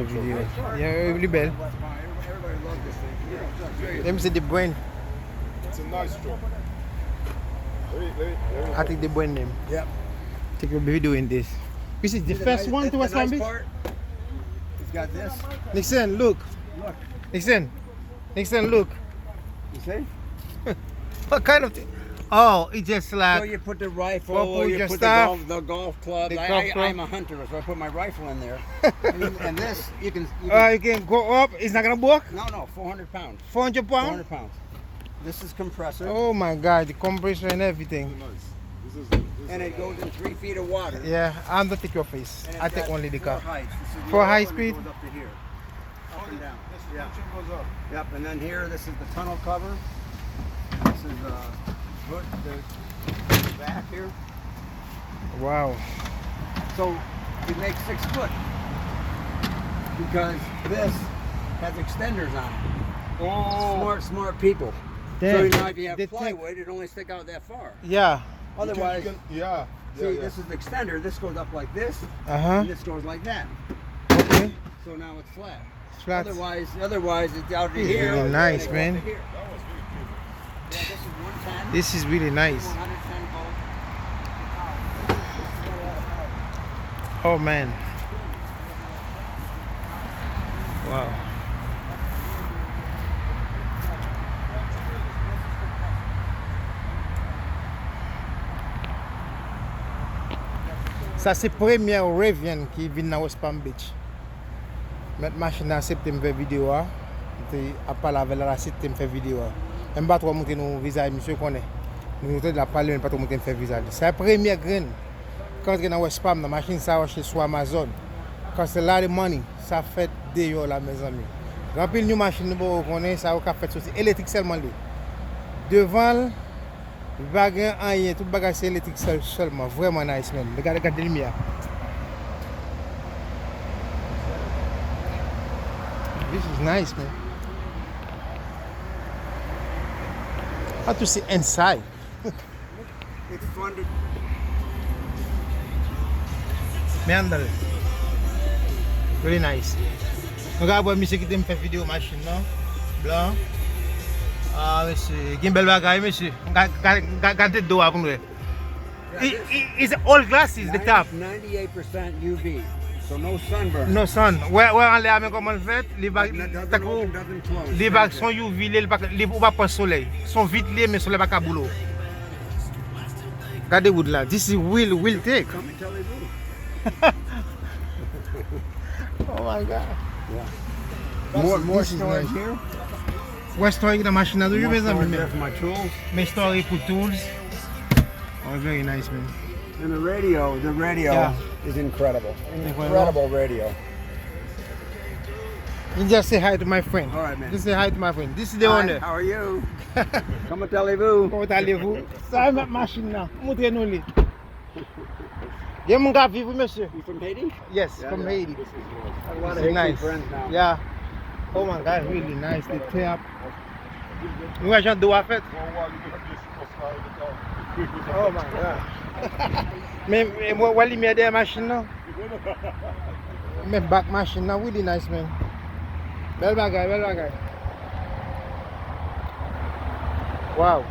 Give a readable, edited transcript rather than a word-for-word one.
video. Yeah, really bad. Everybody loves this thing. Let me see the brand. It's a nice truck. I think the brand name. Yep. Take a video in this. This is the first one to West Palm Beach. It's got this. Nixon, look. Look. Nixon, look. You see? What kind of thing? Oh, it's just like. So you put the rifle, Well, or you your put stuff, the golf club. the golf club. I'm a hunter, so I put my rifle in there. and this, you can You can go up. It's not gonna work. no, 400 pounds. 400 pounds. 400 pounds. This is compressor. Oh my God, the compressor and everything. And it goes in 3 feet of water. Yeah, I'm not take your face. And I it's take got only the 4 car. heights. This is For low high and it speed? goes up to here. Up and down. Yeah. Yep. And then here, this is the tunnel cover. This is hood, the back here. Wow. So it makes 6 foot because this has extenders on it. Oh, Smart people. Damn. So now if you have They plywood, it only stick out that far. Yeah. Otherwise, yeah. see, this is the extender. This goes up like this, Uh-huh. and this goes like that. Okay. So now it's flat. It's flat. Otherwise it's out to This is here. really and nice, it goes man. to here. Yeah, this is 110. This is really nice. 110 volt. Oh man. Wow. Ça c'est première Rivian qui vient dans West Palm Beach. Mettre machine dans septembre faire vidéo a. A parler avec la septembre faire vidéo a. Même pas trop monter nos visage monsieur connaît. Nous de la parler pas trop monter faire visage. C'est la première graine. Quand tu dans West Palm la machine ça acheter sur Amazon. Quand c'est là de money, ça fait des euros là mes amis. Grand pile new machine nous connaît ça au fait sortir électrique seulement lui. Devant bagage rien, tout bagage c'est électrique seulement, vraiment nice man. Regarde la lumière. This is nice man. How to see inside? It's funded. Meandre. Really nice. Regarde monsieur qui me fait vidéo machine non? Blanc. Ah monsieur, il y a bel bagage monsieur. Gardez dos pour nous. It's all glasses the top. 98% UV, so no sunburn. No sun. Where on l'air mais comment le fait? Les bagues Doesn't open, doesn't close. les bagues sont UV, les ou pas soleil. Sont vite liés mais soleil pas ka boulot. Regardez wood là. This is will take. Come and tell you. Oh my god. More This is storage nice. here. Where store the machine do you More mes storage there amis? for my tools. My story for tools. Oh, very nice man. And the radio Yeah. is incredible. Incredible radio. You just say hi to my friend. All right, man. Just say hi to my friend. This is the Hi, owner. how are you? Come and tell you. Comment allez-vous? Ça ma machine là. Montrez-nous les. Il mon gars vivre monsieur. You from Haiti? Yes, Yeah, from yeah. Haiti. I have a lot of It's Haitian nice. friends now. Yeah. Oh my god, really nice. The tap. Nous agent de fait. Oh my god. Mais moi wali lumière des machines là. Mais back machine là really nice man. Bel bagay, bel bagay. Wow.